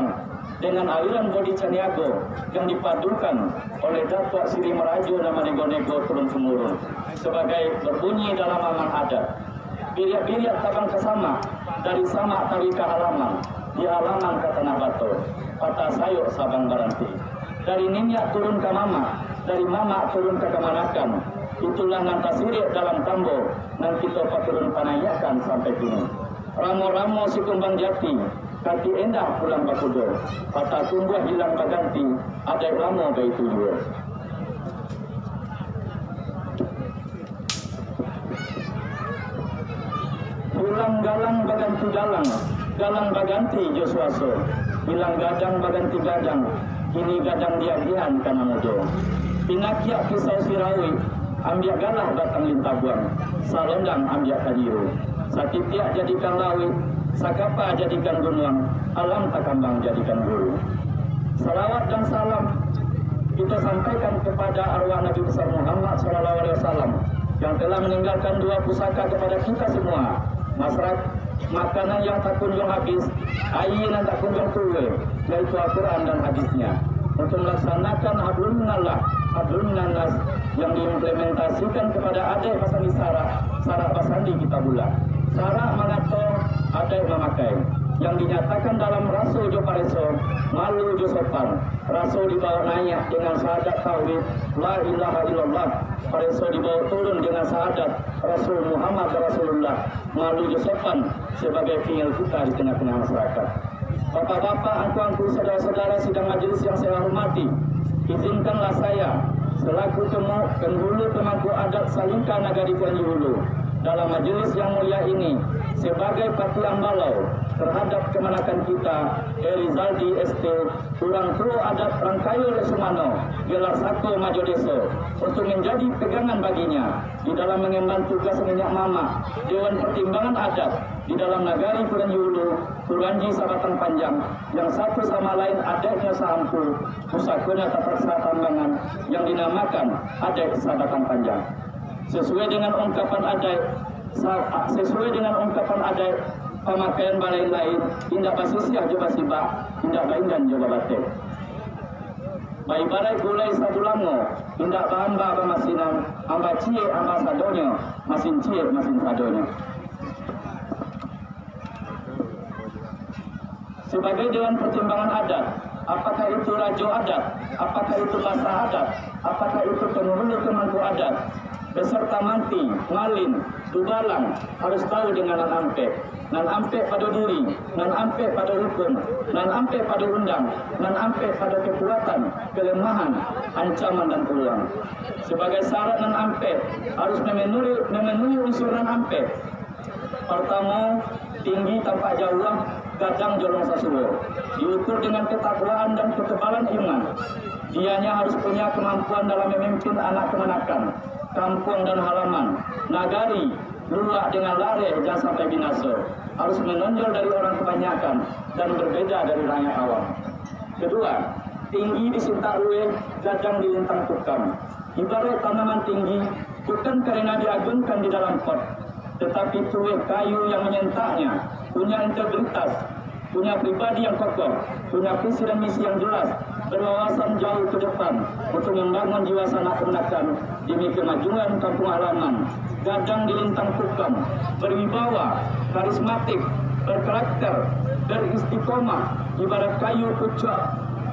Semarang dengan aliran Bodi Caniago yang dipadukan oleh Datuk Siri Merajo nama nego-nego turun-temurun sebagai berbunyi dalam aman adat. Biriak-biriak tabang kesama dari sama tawika halaman di halaman ke Tanah Batu, patah sayur Sabang Baranti. Dari Ninyak turun ke Mama, dari Mama turun ke Kemanakan. Itulah nantasirik dalam tambo nan kita paturun panayakan sampai kini. Ramo-ramo si kumbang jati, kaki endah pulang bakudo. Patah tumbuh hilang baganti, ada ramo bayi tujuh. Pulang galang baganti galang, galang baganti Josuaso. Hilang gadang baganti gadang, kini gadang diagihan kana mudo. Pinakiak pisau sirawi, ambiak galah batang lintabuang, salondang ambiak kadiru. Sakitiak jadikan lawit, sakapa jadikan gunung, alam takambang jadikan guru. Salawat dan salam kita sampaikan kepada arwah Nabi besar Muhammad SAW yang telah meninggalkan dua pusaka kepada kita semua. Masyarakat makanan yang tak kunjung habis, air yang tak kunjung tuwe, yaitu Al-Quran dan hadisnya. Untuk melaksanakan hablum minallah, hablum minannas yang diimplementasikan kepada adik pasandi sarak pasandi kita bulat. Sarak mengatur adik memakai yang dinyatakan dalam Rasul Jo Pareso, malu Jo Sopan. Rasul dibawa naik dengan syahadat tauhid la ilaha illallah. Pareso dibawa turun dengan syahadat Rasul Muhammad Rasulullah, malu Jo Sopan sebagai pingil kita di tengah-tengah masyarakat. Bapak-bapak, angku-angku, saudara-saudara sidang majelis yang saya hormati, izinkanlah saya selaku penghulu pemangku adat Salingka Nagari Puanji Hulu dalam majelis yang mulia ini sebagai parti ambalau terhadap kemenakan kita Rizaldi ST kurang pro adat Rangkayu Lesumano gelar satu Majo Deso untuk menjadi pegangan baginya di dalam mengemban tugas minyak mama Dewan Pertimbangan Adat di dalam Nagari Puanji Hulu Puranji Sabatang Panjang yang satu sama lain adiknya sahampu pusakanya tataksa tambangan yang dinamakan adik Sabatang Panjang. Sesuai dengan ungkapan adat pemakaian balai lain indah pasisiah coba sibak indah lain dan coba batik bayi balai gulai sadulango indah bahamba pemasinan amba cie amba sadonyo masin cie masin sadonyo. Sebagai Dewan Pertimbangan Adat, apakah itu rajo adat, apakah itu basa adat, apakah itu penghulu pemangku adat, beserta manti, ngalin, tubalang harus tahu dengan nan ampe pada diri, nan ampe pada hukum, nan ampe pada undang, nan ampe pada kekuatan, kelemahan, ancaman dan peluang. Sebagai syarat nan ampe harus memenuhi unsur nan ampe. Pertama, tinggi tanpa jauh, gadang jolong sasulo. Diukur dengan ketakwaan dan ketebalan iman. Dianya harus punya kemampuan dalam memimpin anak kemenakan, kampung dan halaman, nagari, luak dengan lare jangan sampai binasa. Harus menonjol dari orang kebanyakan dan berbeda dari rakyat awam. Kedua, tinggi di sintarue, gadang di lintang tukang. Ibarat tanaman tinggi bukan karena diagungkan di dalam pot, tetapi tuwe kayu yang menyentaknya, punya integritas, punya pribadi yang kokoh, punya visi dan misi yang jelas, berwawasan jauh ke depan untuk membangun jiwa sanak kemenakan demi kemajuan kampung halaman. Gadang di lintang tukang, berwibawa, karismatik, berkarakter, beristiqomah, ibarat kayu pucuk,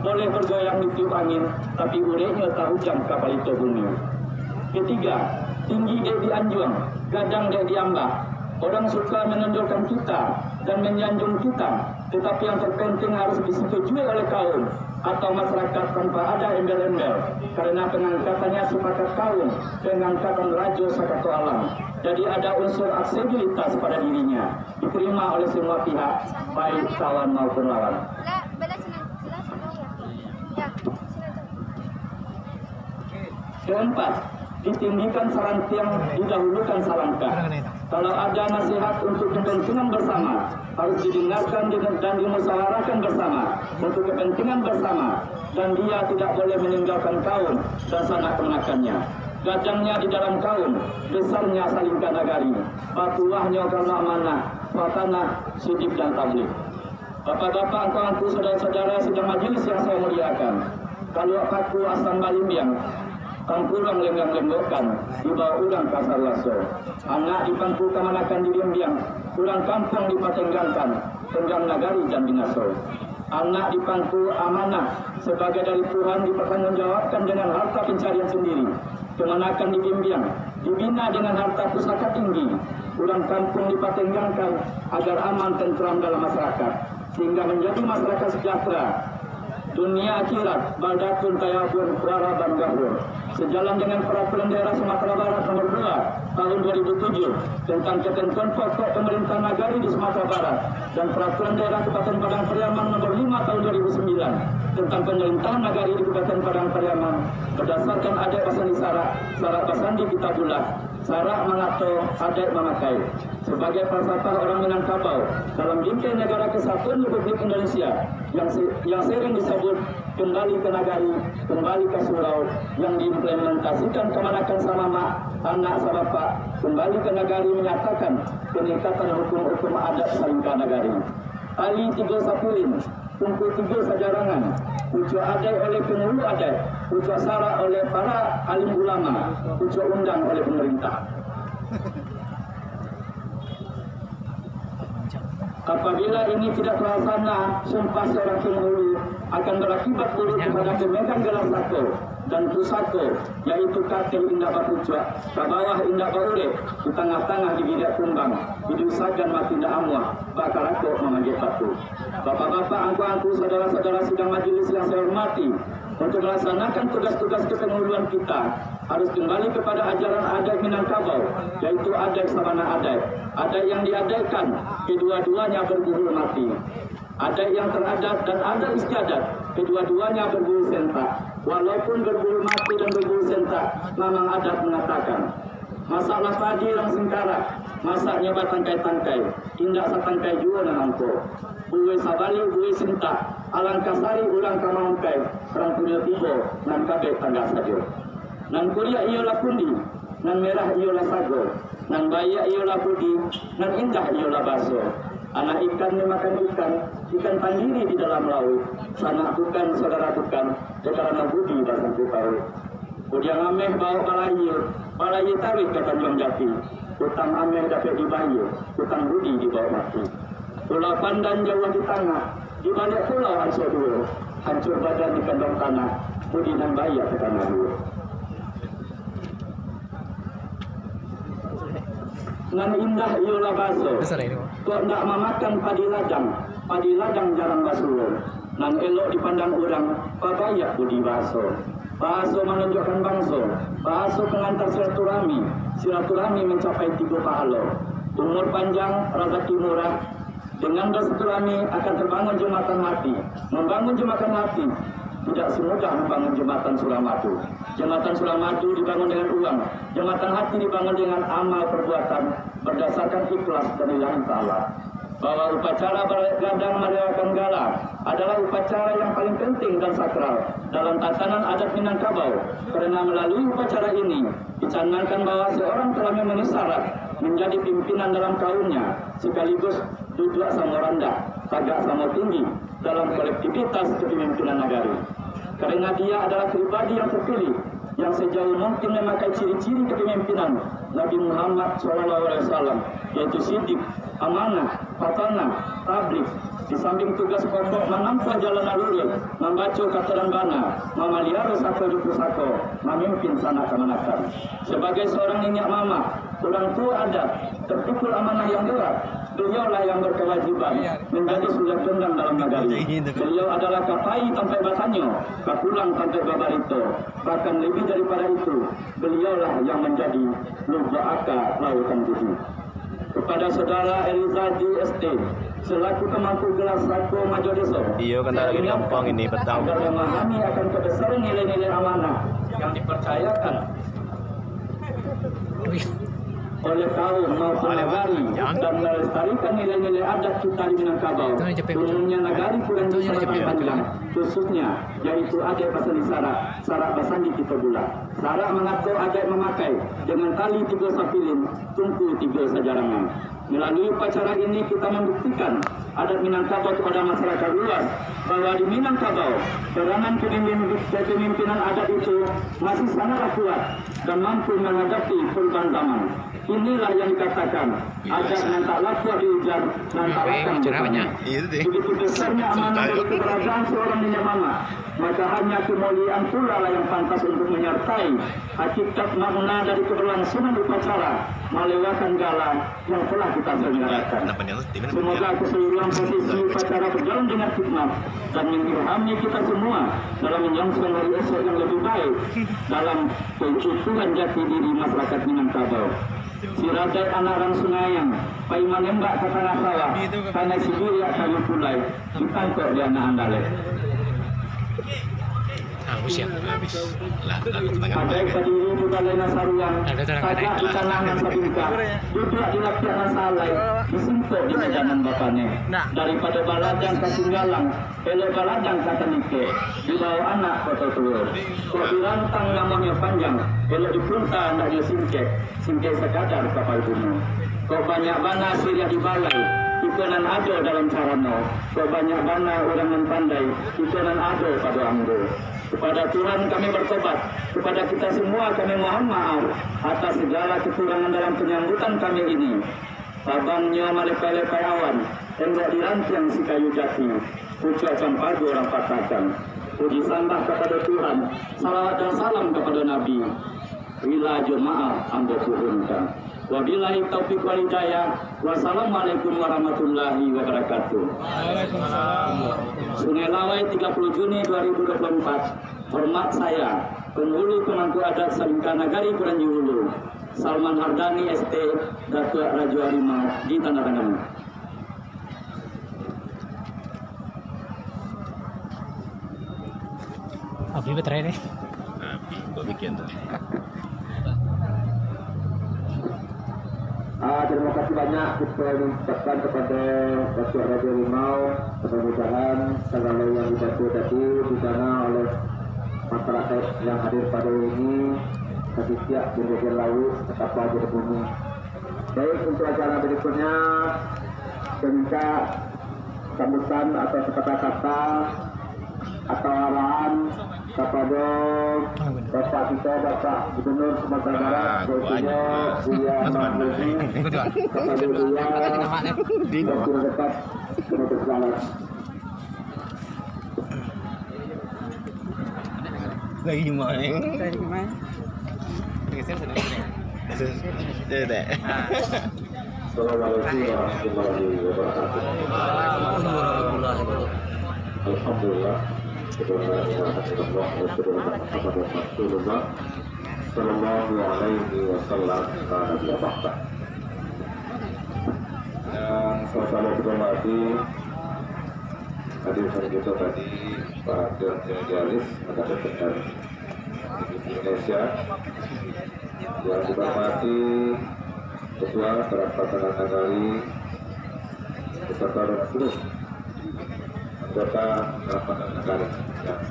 boleh bergoyang di tiup angin, tapi urenya tak hujang kapal itu bumi. Ketiga, tinggi dia dianjung, gadang dia diambah. Orang suka menonjolkan kita dan menyanjung kita, tetapi yang terpenting harus disetujui oleh kaum atau masyarakat tanpa ada embel-embel, karena pengangkatannya sepakat kaum, pengangkatan rajo sakato alam. Jadi ada unsur aksesibilitas pada dirinya, diterima oleh semua pihak, baik kawan maupun lawan. Keempat, ditinggikan salantiang, didahulukan salangkah. Kalau ada nasihat untuk kepentingan bersama, harus didengarkan dan dimusyawarahkan bersama untuk kepentingan bersama, dan dia tidak boleh meninggalkan kaum dan sanak kemenakannya. Gadangnya di dalam kaum, besarnya Salingka Nagari, patuahnya karena amanah, watanah, sudip dan tablik. Bapak-bapak, angku-angku, saudara-saudara sidang majelis yang saya muliakan, kalau aku asam balimbiang, kampulang lenggang-lenggokan, di bawah udang kasar laso. Anak di pangku kamanakan di biang, pulang kampung dipatenggangkan, tenggang nagari dan binaso. Anak di pangku amanah, sebagai dari Tuhan dipertanggungjawabkan dengan harta pencarian sendiri. Kemanakan dibimbing, dibina dengan harta pusaka tinggi. Pulang kampung dipatenggangkan agar aman tentram dalam masyarakat, sehingga menjadi masyarakat sejahtera. Dunia akhirat, baldatun tayabun waraban gahur. Sejalan dengan peraturan daerah Sumatera Barat nomor 2 tahun 2007 tentang ketentuan pokok pemerintahan nagari di Sumatera Barat dan peraturan daerah Kabupaten Padang Pariaman nomor 5 tahun 2009 tentang pemerintahan nagari di Kabupaten Padang Pariaman berdasarkan adat pasandi syarak pasandi kitabullah, syarak mengato adat memakai sebagai falsafah orang Minangkabau dalam bingkai negara kesatuan Republik Indonesia yang sering disebut kembali ke nagari, kembali ke surau, yang diimplementasikan kemanakan sama mak, anak sama bapak, kembali ke nagari menyatakan peningkatan hukum-hukum adat salingka nagari. Tali 3 sapulin, tungku 3 sajarangan, ucap adat oleh pengulu adat, ucap syarak oleh para alim ulama, ucap undang oleh pemerintah. Apabila ini tidak terlaksana, sumpah seorang penghulu akan berakibat buruk kepada pemegang gelar sako dan pusako, yaitu katil indah bapucua, ke bawah indah baure, di tengah-tengah digidak kumbang, didusakan mati indah amuah, bakal aku memanggil batu. Bapak-bapak, angku-angku, saudara-saudara sidang majelis yang saya hormati, untuk melaksanakan tugas-tugas kepenghuluan kita harus kembali kepada ajaran adat Minangkabau, yaitu adat sabana adat. Adat yang diadaikan, kedua-duanya berburu mati. Adat yang teradat dan adat istiadat, kedua-duanya berburu sentak. Walaupun berburu mati dan berburu sentak, memang adat mengatakan, masalah padi yang singkarak, masak nyoba tangkai-tangkai, tindak satangkai jua nanangko. Buwe sabali, buwe sentak, alangkah sari ulang kamangkai, perang kuliah tibo, nan kabeh tangga sajo. Nan kuliah ialah pundi, nan merah ialah sago, nan bayak ialah budi, nan indah ialah baso. Anak ikan memakan ikan, ikan pandiri di dalam laut. Sanak bukan, saudara bukan, sekarang budi bahasa kupau. Udiang ameh bawa balayi tarik ke Tanjung Jati. Utang ameh dapat dibayar, utang budi dibawa mati. Pulau Pandan jauh di tengah, di balik pulau Ansor dulu. Hancur badan di kandang tanah, budi dan bayar ke tanah dulu. Nan indah ialah baso. Kok nak memakan padi ladang jarang basuh. Nan elok dipandang orang, pabayak budi baso. Baso menunjukkan bangso, baso pengantar silaturahmi mencapai 3 pahala. Umur panjang, rezeki murah. Dengan bersilaturahmi akan terbangun jembatan hati. Membangun jembatan hati tidak semudah membangun jembatan Suramadu. Jembatan Suramadu dibangun dengan uang. Jembatan hati dibangun dengan amal perbuatan berdasarkan ikhlas dari Allah Ta'ala. Bahwa upacara bergadang merayakan gala adalah upacara yang paling penting dan sakral dalam tatanan adat Minangkabau. Karena melalui upacara ini dicanangkan bahwa seorang telah memenuhi syarat menjadi pimpinan dalam kaumnya, sekaligus duduk sama rendah, tagak sama tinggi dalam kolektivitas kepemimpinan nagari. Karena dia adalah pribadi yang terpilih, yang sejauh mungkin memakai ciri-ciri kepemimpinan Nabi Muhammad SAW, yaitu sidik, amanah, patanah, tabligh. Di samping tugas pokok menempuh jalan naluri, membaca kataran bana, mamaliaro sako juku sako, memimpin sanak kemanakan. Sebagai seorang minyak mama, orang tua adat, terpikul amanah yang berat. Beliaulah yang berkewajiban menjadi sulat tunggang dalam nagari. Beliau adalah kapai sampai batanyo, kapulang sampai babarito. Bahkan lebih daripada itu, beliaulah yang menjadi lubuk akar lautan budi. Kepada saudara Elizadi ST selaku pemangku gelas Sako Majo Deso, iya kan lagi gampang ini petang agar memahami akan kebesaran nilai-nilai amanah yang dipercayakan oleh kaum maupun nagari dan melestarikan nilai-nilai adat kita di Minangkabau. Umumnya nagari pulang di Selatan Panjang, khususnya yaitu adat pasandi syarak pasandi kita bulat. Syarak mengatur adat memakai dengan tali 3 sapilin, tungku 3 sajarangan. Melalui upacara ini kita membuktikan adat Minangkabau kepada masyarakat luas bahwa di Minangkabau peranan kepemimpinan adat itu masih sangatlah kuat dan mampu menghadapi perubahan zaman. Inilah yang dikatakan adat yang tak laku diujar dan tak laku. Begitu besarnya amanah dari keberadaan seorang Nyonya Mama, maka hanya kemuliaan pula lah yang pantas untuk menyertai hakikat makna dari keberlangsungan upacara melewatkan gala yang telah kita selenggarakan. Semoga keseluruhan posisi upacara berjalan dengan hikmat dan mengilhami kita semua dalam menyongsong hari esok yang lebih baik dalam keutuhan jati diri masyarakat Minangkabau. Siradai anak orang Sungayang, pai menembak ke tanah sawah, karena Sibiria kayu pulai, ditangkap di anak andale. Habis lah Ada berdiri di balai nasaruang, sajak di kalangan sabingka, duduk di lapiak nasalai, disimpuk di mejanan bapaknya. Daripada baladang ke Singgalang, elok baladang ke Tanike, dibawa anak kota tua. Kok dirantang namanya panjang, elok dipunta anaknya singkek sekadar kapal gunung. Kok banyak bana siria di balai, ikanan ada dalam carano. Kok banyak bana orang yang pandai, ikanan ada pada anggo. Kepada Tuhan kami bertobat, kepada kita semua kami mohon maaf atas segala kekurangan dalam penyambutan kami ini. Babangnya malepai-lepai awan, enggak dirancang si kayu jati, ucapan pagi orang katakan. Puji sembah kepada Tuhan, salawat dan salam kepada Nabi. Bila jemaah ambo turunkan. Wabillahi taufiq wal hidayah. Wassalamualaikum warahmatullahi wabarakatuh. Sungai Lawai 30 Juni 2024. Hormat saya, penghulu pemangku adat Salingka Nagari Puranji Hulu, Salman Hardani ST, Datuk Raja Harimau di Tanah Tangan. Abi betul deh. Abi bikin tuh. Terima kasih banyak kita ucapkan kepada Datuk Raja Harimau, mudah-mudahan segala yang dibantu tadi di sana oleh masyarakat yang hadir pada ini tapi siap menjaga laut tetap aja berbunyi. Baik, untuk acara berikutnya saya minta sambutan atau kata-kata atau arahan kepada Bapak kita, Bapak Gubernur Sumatera Barat, yaitu Buya Mahmudi, kepada Buya yang sudah dekat menutup jalan. Lagi gimana? Assalamualaikum warahmatullahi wabarakatuh. Alhamdulillah. Sallallahu alaihi wasallam. Yang sama-sama kita hormati hadirin kita tadi para jurnalis Angkatan Darat Indonesia, yang kita hormati Ketua Perapatan Nagari beserta seluruh anggota Perapatan Nagari yang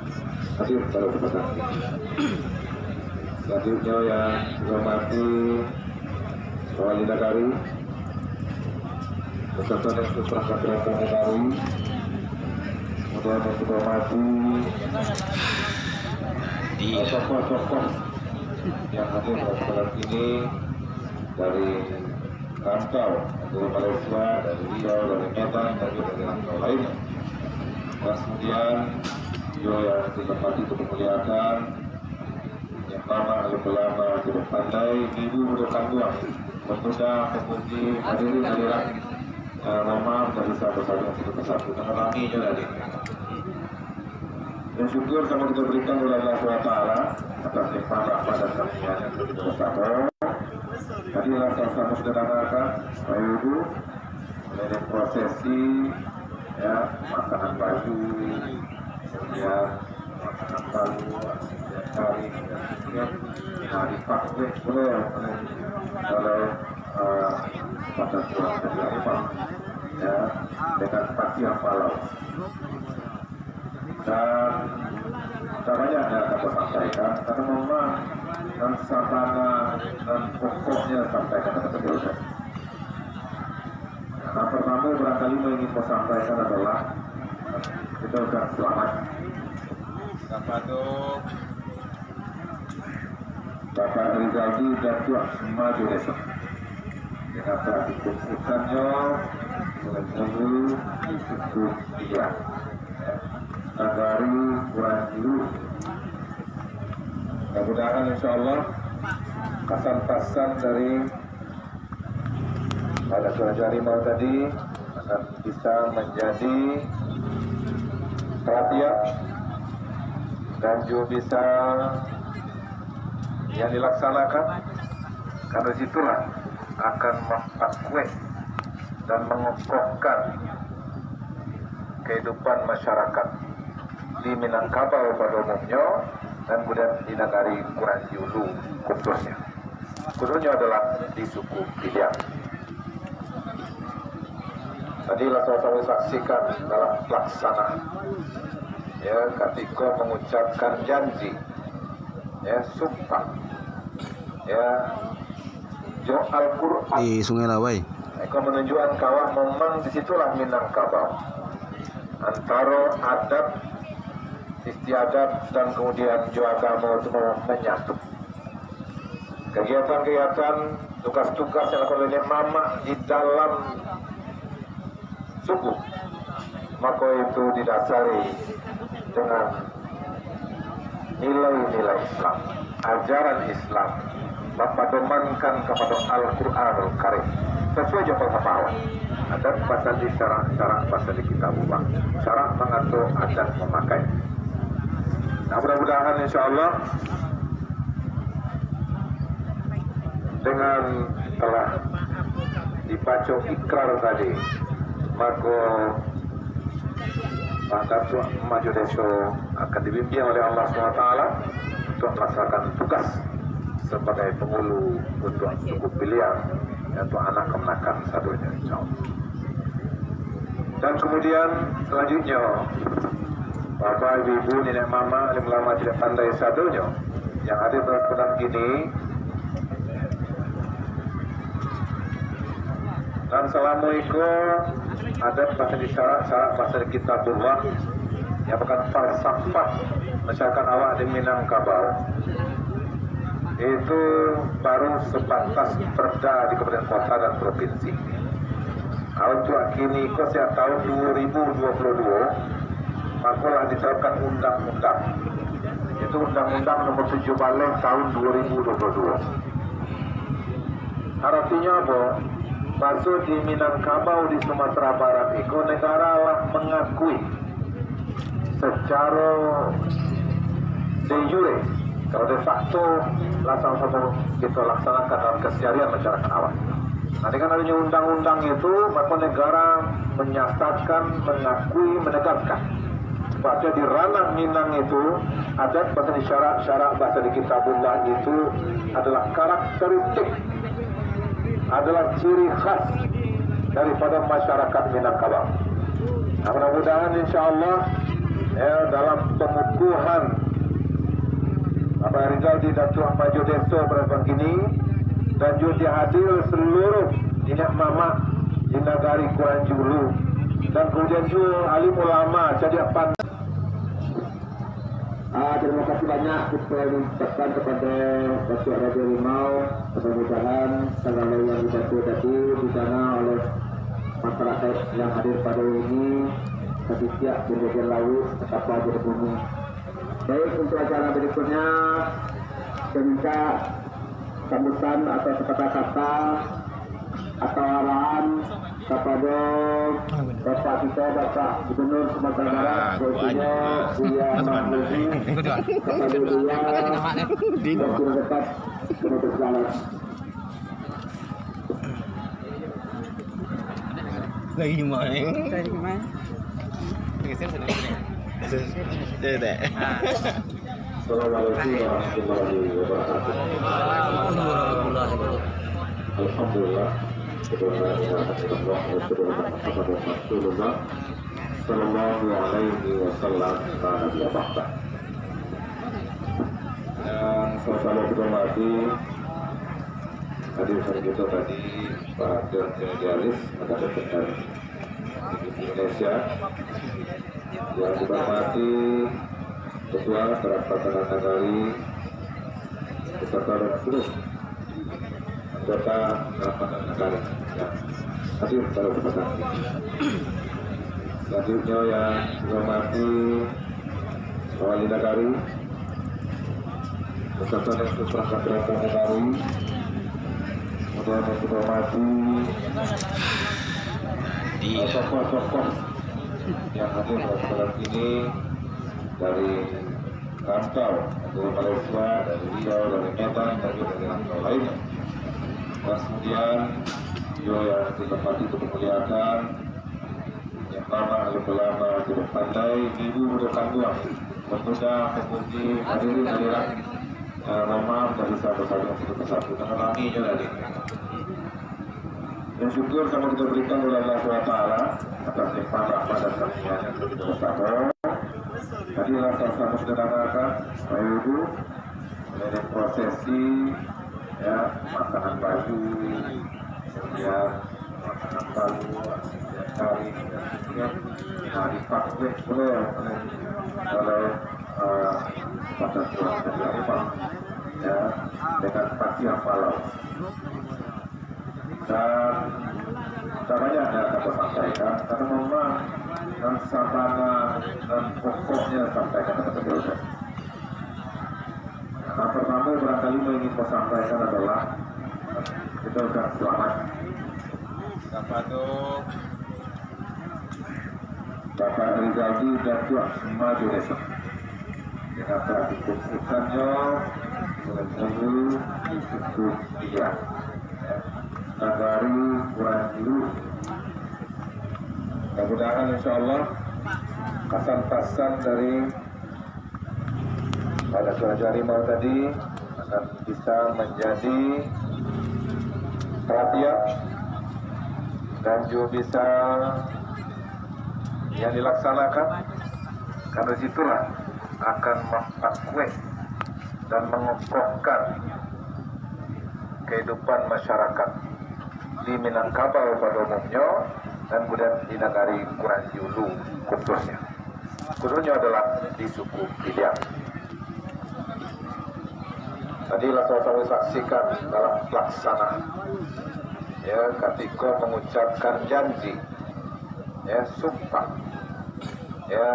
hadir pada kesempatan ini. Selanjutnya yang dihormati Wali Nagari beserta dan perangkat Perapatan Nagari, kemudian yang dihormati tokoh-tokoh yang hadir pada kesempatan ini dari Rantau, dari Malaysia, dari Riau, dari Medan, dari Rantau lainnya. Dan kemudian beliau yang dihormati untuk memuliakan yang lama, ulama, tidak pandai, ibu bertanggung, pemuda, pemuji, hadirin hadirat, Roma dari satu-satu satu persatu, mengulangi tadi. Dan syukur kami kita berikan oleh Allah SWT atas nikmat rahmat dan karunia yang kita bersama. Hadilah sama-sama sederhanakan, Bapak Ibu, dari prosesi, ya, makanan baju, kemudian makanan baru, hari, kemudian hari fakir, oleh pada Tuhan dari Arifah, ya, dengan Fatihah Palau. Dan caranya yang dapat sampaikan, karena memang dan sabana dan pokoknya sampaikan kepada beliau. Nah, pertama berangkat Alimo ingin sampaikan adalah kita ucapkan selamat kepada Bapak Rizaldi Datuk Maju Desa dengan keputusannya menuju suku dia dari Kuranju. Mudah-mudahan insya Allah pesan-pesan dari pada Raja Rimau tadi akan bisa menjadi perhatian dan juga bisa yang dilaksanakan, karena situlah akan memperkuat dan mengokohkan kehidupan masyarakat di Minangkabau pada umumnya dan kemudian di negari Kuranjulu khususnya adalah di suku Piliang. Tadi saya saksikan dalam pelaksanaan ya ketika mengucapkan janji ya sumpah ya jo Al-Quran di Sungai Lawai. Eko menunjukkan kawah momen disitulah Minangkabau antara adat istiadat dan kemudian juga agama itu menyatu. Kegiatan-kegiatan tugas-tugas yang dilakukan oleh mama di dalam suku maka itu didasari dengan nilai-nilai Islam, ajaran Islam, mempedomankan kepada Al-Quranul Karim sesuai jawaban awal. Adat pasal di syarat pasal di kitabullah, syarat mengatur adat memakai. Nah, mudah-mudahan insya Allah dengan telah dibaca ikrar tadi, maka Pak Datuk Maju Desa akan dibimbing oleh Allah SWT untuk melaksanakan tugas sebagai penghulu untuk suku Piliang untuk anak kemenakan satunya insyaAllah. Dan kemudian selanjutnya Bapak, Ibu, Nenek Mama, Alim Ulama tidak pandai satunya yang ada pada petang ini. Dan selama itu ada bahasa di syarat bahasa di kitabullah yang bukan falsafah masyarakat awak di Minangkabau itu baru sebatas perda di kabupaten kota dan provinsi. Untuk kini sejak tahun 2022 makulah diterapkan undang-undang, itu undang-undang nomor 17 tahun 2022. Artinya apa? Maksud di Minangkabau di Sumatera Barat itu negara lah mengakui secara de jure, kalau de facto langsung kita laksanakan dalam keseharian masyarakat awam. Nah, dengan adanya undang-undang itu, maka negara menyatakan, mengakui, menegaskan bahwa di ranah Minang itu adat bahasa di syarat bahasa di kitabullah itu adalah karakteristik, adalah ciri khas daripada masyarakat Minangkabau. Nah, mudah-mudahan insya Allah dalam pengukuhan Bapak Rizaldi Datuk Maju Desa pada ini dan juga dihadir seluruh nenek mama di negari Kuranjulu dan kemudian juga alim ulama jadi pandai. Terima kasih banyak kita ucapkan kepada Datuk Raja Rimau. Mudah-mudahan segala yang dibantu tadi di sana oleh masyarakat yang hadir pada ini tadi siap menjaga laut tetap aja di bumi. Baik, untuk acara berikutnya saya minta sambutan atau kata-kata atau arahan kepada Bapak kita, Bapak Gubernur Sumatera Barat, Baiknya Buya Mahmudi, kepada Buya dan sudah dapat menutup jalan. Lagi gimana? Assalamualaikum warahmatullahi wabarakatuh. Alhamdulillah. Rasulullah Sallallahu Alaihi Wasallam Nabi Abah. Yang sama-sama kita hormati hadir kita tadi pada Jalis ada DPR Indonesia. Yang dihormati Ketua Perapatan Nagari beserta dan seluruh anggota Perapatan Nagari yang hadir pada kesempatan ini. Selanjutnya yang dihormati Wali Nagari beserta dan seluruh Perapatan Nagari. Kemudian yang dihormati tokoh-tokoh yang hadir pada kesempatan ini dari Rantau, dari Malaysia, dari Riau, dari Medan, dari rantau lainnya. Dan kemudian yang ditempati untuk memuliakan yang lama, alim ulama, tidak pandai, ibu muda tangguh, pemuda, pemuji, hadirin hadirat, Roma dari satu-satu untuk persatu. Dan alaminya tadi. Dan syukur sama kita berikan oleh Allah SWT atas nikmat rahmat dan karunia yang kita bersama. Tadi sama sederhanakan, Bapak Ibu, dari prosesi, ya, makanan baju, kemudian makanan baru, cari, dipakai oleh pada surat dari rumah, ya, dengan Fatihah Falau. Dan banyak yang akan sampaikan karena memang dan sabana dan pokoknya sampaikan kepada beliau. Nah, pertama barangkali yang ingin saya sampaikan adalah kita ucapkan selamat kepada Bapak Rizaldi dan Tuan Maju Desa dengan telah dikumpulkannya oleh Guru Institut Dia Nagari Kuranjilu. Mudah-mudahan insya Allah pesan-pesan dari pada Raja Harimau tadi akan bisa menjadi perhatian dan juga bisa yang dilaksanakan, karena situlah akan memperkuat dan mengokohkan kehidupan masyarakat di Minangkabau pada umumnya dan kemudian di Nagari Kuranjiulu khususnya adalah di suku Piliang. Tadi saya saksikan dalam pelaksanaan, ya, ketika mengucapkan janji, ya, sumpah, ya,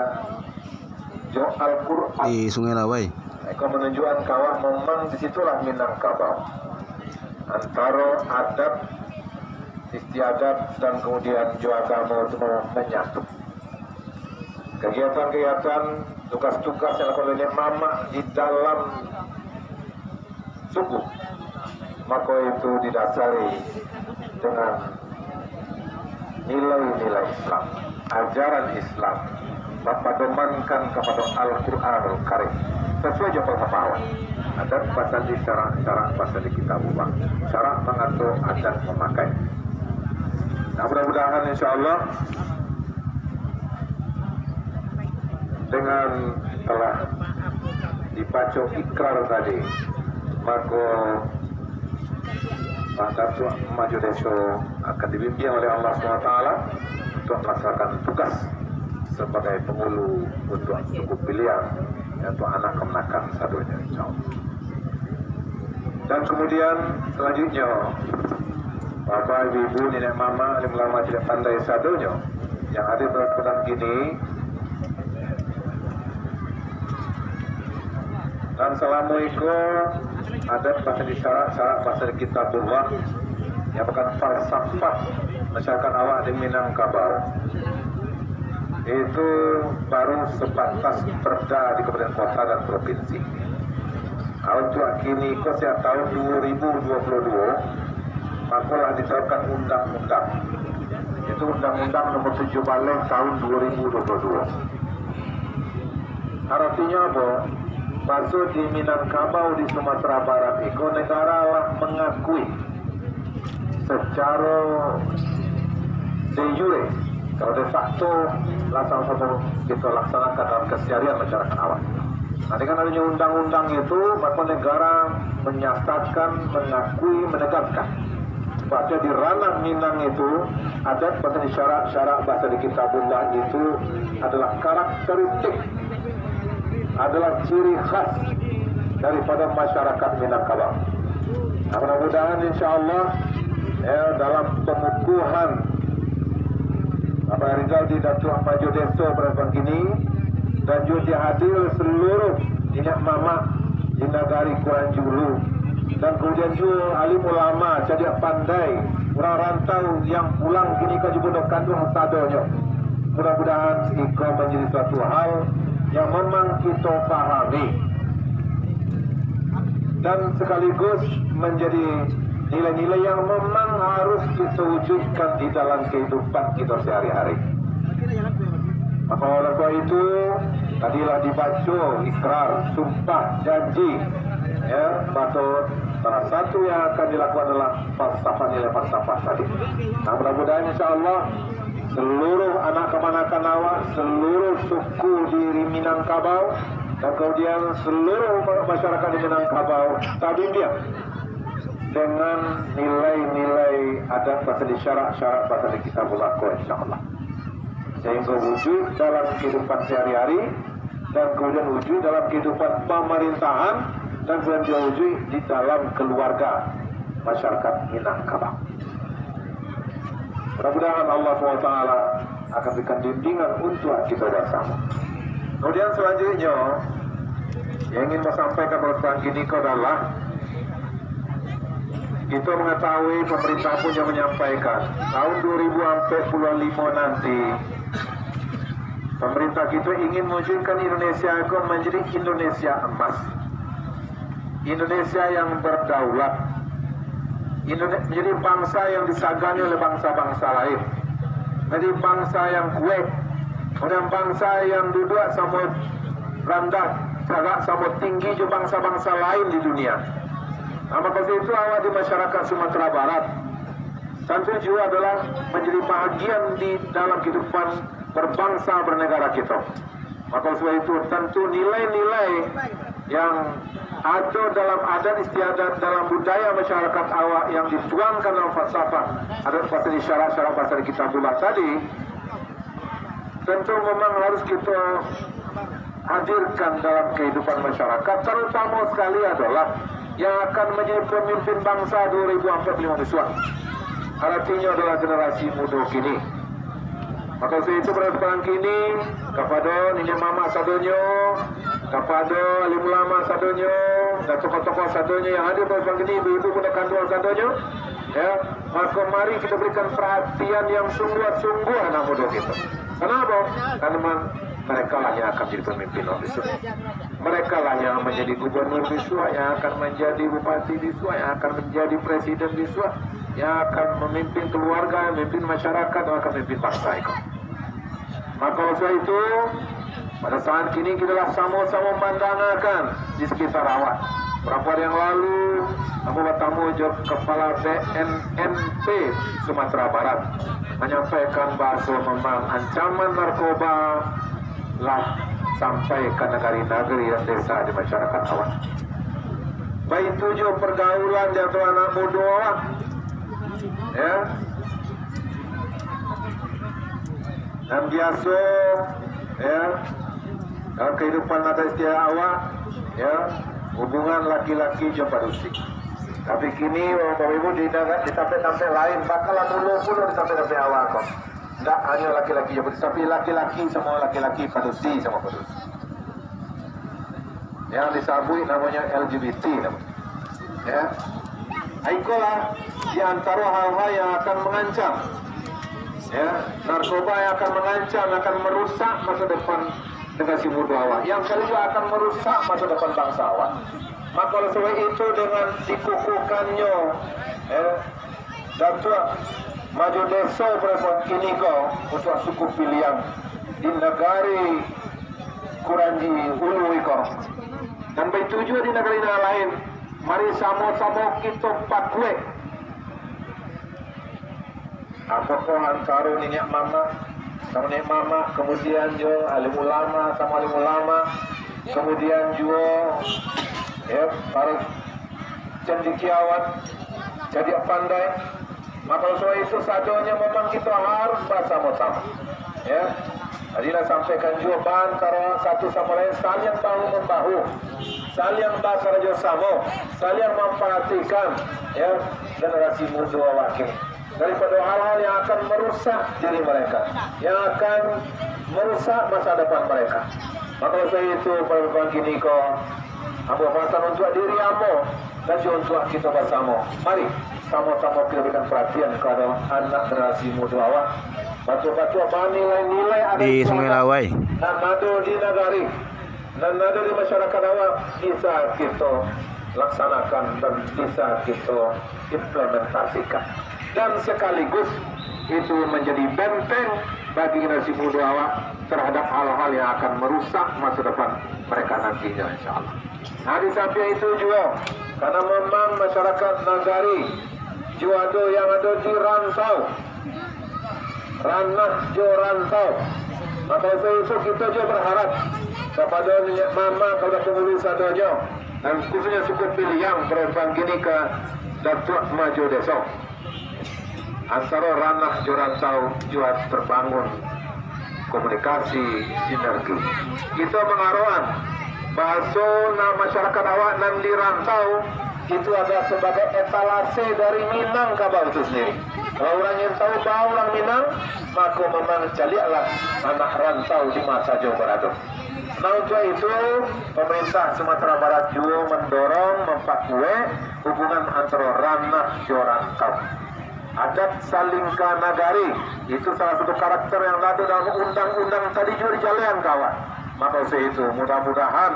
jo Al-Quran di Sungai Lawai. Eko menunjukkan kawah memang disitulah Minangkabau antara adat istiadat dan kemudian juga agama itu menyatu. Kegiatan-kegiatan, tugas-tugas yang dilakukan oleh mama di dalam suku, maka itu didasari dengan nilai-nilai Islam, ajaran Islam, mempedomankan kepada Al-Quranul Karim sesuai dengan pemahaman. Adat pasal di syarat pasal di kitabullah, syarat mengatur adat memakai. Nah, mudah-mudahan insya Allah dengan telah dibaca ikrar tadi, maka Pak Datuk Maju Deso akan dibimbing oleh Allah SWT untuk melaksanakan tugas sebagai penghulu untuk suku Piliang, yaitu anak kemenakan satunya insya Allah. Dan kemudian selanjutnya Bapak, Ibu, Nenek Mama, alim ulama tidak pandai sadonya yang hadir pada kesempatan gini. Dan assalamualaikum adat bahasa di syarat bahasa di kitabullah yang bukan falsafah masyarakat awak di Minangkabau itu baru sebatas perda di kabupaten kota dan provinsi. Untuk kini sejak tahun 2022 makulah diterapkan undang-undang, itu undang-undang nomor 7 Balai tahun 2022. Artinya apa? Maksud di Minangkabau di Sumatera Barat itu negara lah mengakui secara de jure, kalau de facto langsung kita laksanakan dalam keseharian masyarakat awam. Nanti kan adanya undang-undang itu, maka negara menyatakan, mengakui, menegaskan Bahasa di ranah Minang itu adat bahasa syarak-syarak bahasa di kitabullah itu adalah karakteristik, adalah ciri khas daripada masyarakat Minangkabau. Nah, mudah-mudahan insyaAllah dalam pengukuhan Bapak Rizal di Datuk Maju Deso pada kini dan juga dihadir seluruh minyak mama di negari Kuranji Ulu dan kemudian juga alim ulama jadi pandai orang rantau yang pulang kini ke juga kandung sadonyo. Mudah-mudahan itu menjadi suatu hal yang memang kita pahami dan sekaligus menjadi nilai-nilai yang memang harus kita wujudkan di dalam kehidupan kita sehari-hari. Maka oleh sebab itu tadilah dibaca ikrar, sumpah, janji, patut salah satu yang akan dilakukan adalah falsafah, nilai falsafah tadi. Nah, mudah-mudahan insyaAllah seluruh anak kemanakan awak, seluruh suku di Minangkabau dan kemudian seluruh masyarakat di Minangkabau tadi dia dengan nilai-nilai adat bahasa di syarak-syarak bahasa di kitabullah insyaAllah, sehingga wujud dalam kehidupan sehari-hari dan kemudian wujud dalam kehidupan pemerintahan dan kemudian wujud di dalam keluarga masyarakat Minangkabau. Mudah-mudahan Allah SWT akan berikan bimbingan untuk kita bersama. Kemudian selanjutnya yang ingin saya sampaikan pada ini adalah kita mengetahui pemerintah pun yang menyampaikan tahun 2045 nanti pemerintah kita ingin mewujudkan Indonesia akan menjadi Indonesia emas, Indonesia yang berdaulat, menjadi bangsa yang disegani oleh bangsa-bangsa lain, menjadi bangsa yang kuat, kemudian bangsa yang duduk sama rendah, agak sama tinggi juga bangsa-bangsa lain di dunia. Maka itu awak di masyarakat Sumatera Barat tentu juga adalah menjadi bahagian di dalam kehidupan berbangsa bernegara kita. Maka sebab itu tentu nilai-nilai yang ada dalam adat istiadat dalam budaya masyarakat awak yang dituangkan dalam falsafah adat bahasa di syarak-syarak bahasa di kitabullah tadi tentu memang harus kita hadirkan dalam kehidupan masyarakat, terutama sekali adalah yang akan menjadi pemimpin bangsa 2045 besok. Artinya adalah generasi muda kini. Maka itu pada kini kepada nenek mama sadonyo, kepada alim ulama sadonyo, dan tokoh-tokoh sadonyo yang hadir pada kini, ibu-ibu pun kandungan sadonyo, maka mari kita berikan perhatian yang sungguh-sungguh anak muda kita. Kenapa? Karena mereka lah yang akan jadi pemimpin besok. Mereka lah yang menjadi gubernur besok, yang akan menjadi bupati besok, yang akan menjadi presiden besok, yang akan memimpin keluarga, memimpin masyarakat, yang akan memimpin bangsa itu. Maka oleh itu, pada saat kini kita sama-sama memandangkan di sekitar awak. Berapa hari yang lalu, aku bertemu Kepala BNNP Sumatera Barat menyampaikan bahasa memang ancaman narkoba lah sampai ke negeri-negeri dan desa di masyarakat awak. Baik tujuh pergaulan di antara anak muda awak, dan biasa, dalam kehidupan adat istiadat awak, hubungan laki-laki jumpa rusik. Tapi kini Bapak Ibu di tempat-tempat lain bakalan dulu pun di tempat-tempat awak kok. Tidak hanya laki-laki yang tapi laki-laki semua laki-laki padusi sama padusi. Yang disabui namanya LGBT namanya. Itulah di antara hal-hal yang akan mengancam. Narkoba yang akan mengancam, akan merusak masa depan generasi muda awak. Yang kedua akan merusak masa depan bangsa awak. Maka oleh sebab itu dengan dikukuhkannya Datuk Maju Deso berapa kini kau untuk suku pilihan di negari Kuranji Ulu iko dan bertuju di negara lain. Mari sama-sama kita pakwe. Apakah antara nenek mama sama nenek mama, kemudian juga alim ulama sama alim ulama, kemudian juga para cendekiawan jadi pandai Maka soal itu sajonya memang kita harus bersama-sama. Ya, tadi saya sampaikan jawaban antara satu sama lain saling bahu membahu, saling bekerja sama, saling memperhatikan ya generasi muda wakil daripada hal-hal yang akan merusak diri mereka, yang akan merusak masa depan mereka. Maka saya itu pada gini kok, ambo pasal untuk diri ambo dan juga untuk kita bersama. Mari sama-sama kita berikan perhatian kepada anak generasi muda awak. Batu-batu apa nilai-nilai ada Di Sungai Lawai. dan ada di nagari dan ada di masyarakat awak bisa kita laksanakan dan bisa kita implementasikan. Dan sekaligus itu menjadi benteng bagi generasi muda awak terhadap hal-hal yang akan merusak masa depan mereka nantinya, insyaAllah. Nah, di samping itu juga karena memang masyarakat nagari juga ada yang ada di rantau, ranah jo rantau. Maka itu kita juga berharap kepada mama kalau penghulu sadonya dan khususnya suku Piliang berubah gini ke Datuk Maju Desa. Antara ranah jo rantau juga terbangun komunikasi sinergi. Kita mengaruhan bahasa masyarakat awak dan di rantau itu ada sebagai etalase dari Minang Kabau itu sendiri. Kalau orang yang tahu bahwa orang Minang, maka memang caliaklah anak rantau di masa Jawa Barat. Nah untuk itu pemerintah Sumatera Barat juga mendorong memperkuat hubungan antara ranah Jawa rantau. Adat Salingka Nagari itu salah satu karakter yang ada dalam undang-undang tadi juga dijalankan kawan. Maka itu mudah-mudahan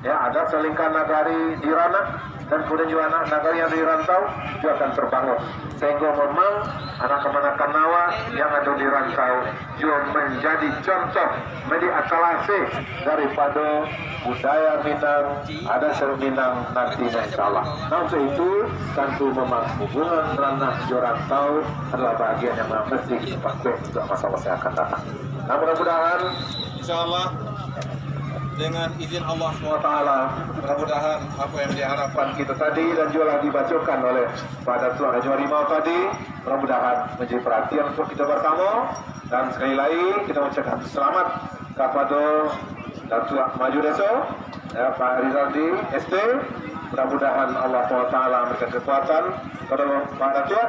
ya adat Salingka Nagari di ranah dan kemudian juga anak nagari yang di rantau juga akan terbangun sehingga memang anak kemanakan nawa yang ada di rantau juga menjadi contoh, menjadi akalase daripada budaya Minang, ada seru Minang nantinya insyaAllah. Nah untuk itu tentu memang hubungan ranah rantau adalah bagian yang mesti dipakai untuk masa-masa yang akan datang. Nah mudah-mudahan insyaallah dengan izin Allah SWT, mudah-mudahan apa yang diharapkan kita tadi dan juga dibacakan oleh Pak Datuk Raja Harimau tadi, mudah-mudahan menjadi perhatian untuk kita bersama. Dan sekali lagi kita mengucapkan selamat kepada Datuk Maju Desa ya, Pak Rizaldi ST. Mudah-mudahan Allah SWT memberikan kekuatan kepada Pak Datuk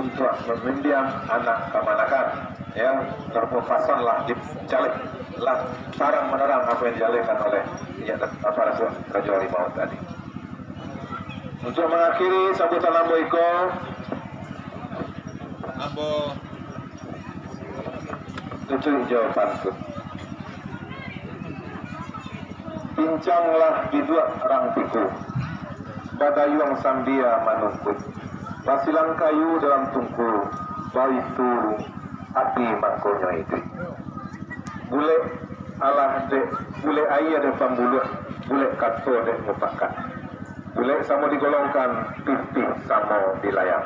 untuk memindiam anak kemanakan ya, terpasanglah di caleg lah sarang menerang apa yang dijalankan oleh aparat Raja Harimau tadi. Untuk mengakhiri sambutan Ambo Iko, Ambo itu jawabanku. Bincanglah di dua rangtiku, badayuang sambia manungkut, basilang kayu dalam tungku, baitu api mangkonya itu. Bule alah de bule ayah de pambulu, bule kato de mupakat. Bule sama digolongkan, pipi sama dilayang.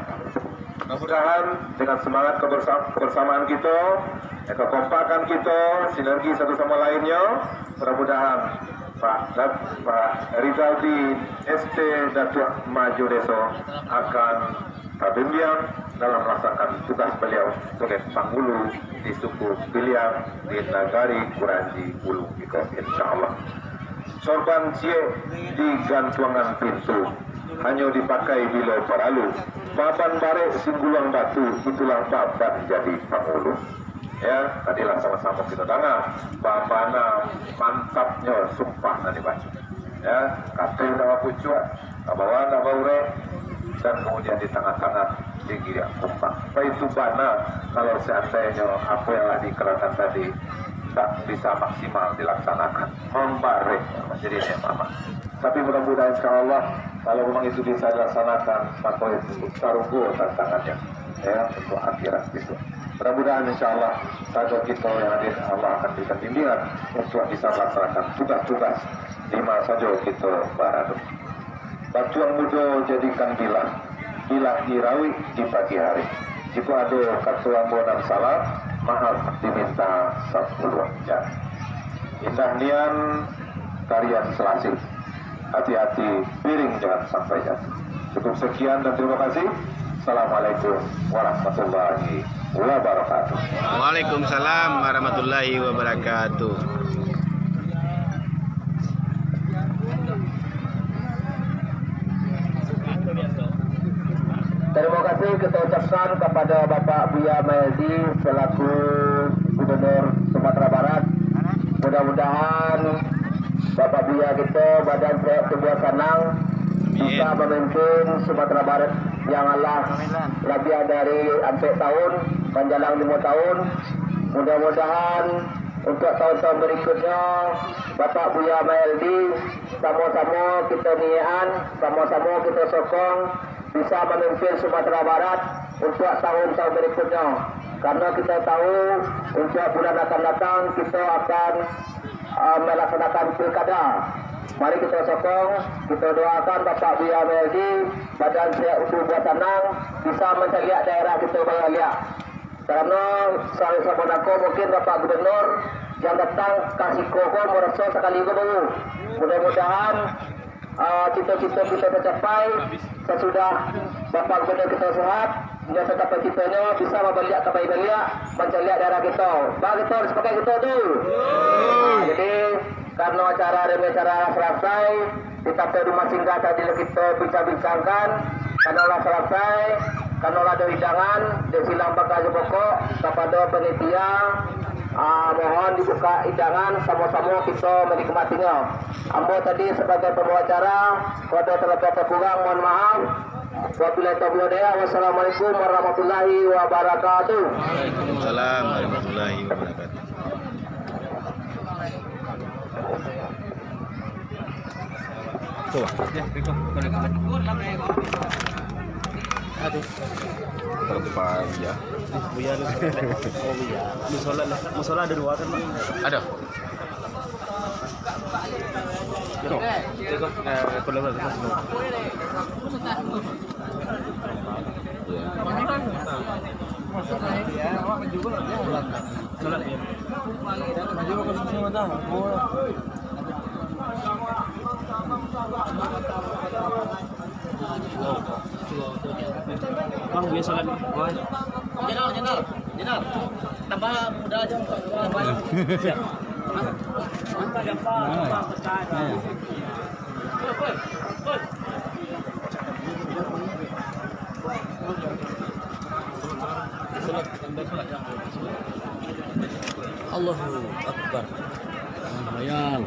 Mudah-mudahan dengan semangat kebersamaan kita, kekompakan kita, sinergi satu sama lainnya, mudah-mudahan Pak Rizaldi ST Datuk Maju Desa akan terbimbing dalam melaksanakan tugas beliau sebagai penghulu di suku Piliang di Nagari Kuranji Ulu Iko, insyaAllah. Sorban cie di gantungan pintu hanya dipakai bila peralu. Baban barek singgulang batu, itulah baban jadi penghulu. Ya, tadilah sama-sama kita dengar babana mantapnya sumpah nanti baca. Ya, kata udah pucuat, kabawan kabaure, dan kemudian di tengah-tengah tinggi kumpang. Apa itu bana kalau seandainya apa yang dikerjakan tadi tak bisa maksimal dilaksanakan, membarek jadi mama. Tapi mudah-mudahan insyaAllah kalau memang itu bisa dilaksanakan, maka itu tarugo tantangannya ya untuk akhirat itu. Mudah-mudahan insyaAllah saja kita yang hadir Allah akan berikan bimbingan untuk bisa melaksanakan tugas-tugas di masa saja kita berada. Batuang muda jadikan bilah dirawi di pagi hari. Jika ada katuan dan salah, mahal diminta 10 jam. Indah nian tarian selasih. Hati-hati piring jangan sampai jatuh. Cukup sekian dan terima kasih. Assalamualaikum warahmatullahi wabarakatuh. Waalaikumsalam warahmatullahi wabarakatuh. Terima kasih kita ucapkan kepada Bapak Buya Mahyildi selaku Gubernur Sumatera Barat. Mudah-mudahan Bapak Buya kita badan sehat tubuh senang bisa memimpin Sumatera Barat yang Allah lebih dari 4 tahun menjelang 5 tahun. Mudah-mudahan untuk tahun-tahun berikutnya Bapak Buya Mahyildi sama-sama kita niat, sama-sama kita sokong bisa memimpin Sumatera Barat untuk tahun-tahun berikutnya. Karena kita tahu untuk bulan akan datang kita akan melaksanakan pilkada. Mari kita sokong, kita doakan Bapak Buya Mahyildi badan sehat tubuh senang bisa mencari daerah kita bahagia. Karena saya sabonako mungkin Bapak Gubernur yang datang kasih kokon merasa sekali baru. Mudah-mudahan cita-cita kita tercapai sesudah Bapak Gubernur kita sehat. Dia tercapai citanya bisa membeliak ke bayi-beliak mencari daerah kita. Bagi kita sebagai kita tu. Jadi karena acara demi acara selesai, kita ke rumah singgah tadi kita bincang-bincangkan. Karena selesai, karena ada hidangan, desilang bakal pokok kepada penitia. Mohon dibuka hidangan sama-sama kita menikmatinya. Ambo tadi sebagai pembicara, kalau terlepas kurang mohon maaf. Wabillahi taufiq. Wassalamualaikum warahmatullahi wabarakatuh. Waalaikumsalam warahmatullahi wabarakatuh. Tuh, ya, Riko. Aduh. Pagi ya. Buya lu. Oh Buya. Musola ada 2 kan, Bang? Ada. Riko. Bang, biasa kan? Jenal. Tambah muda aja. Siap. Allahu Akbar. Bayang.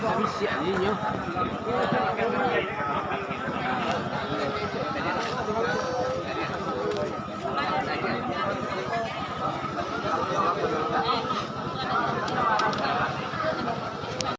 Habis ya,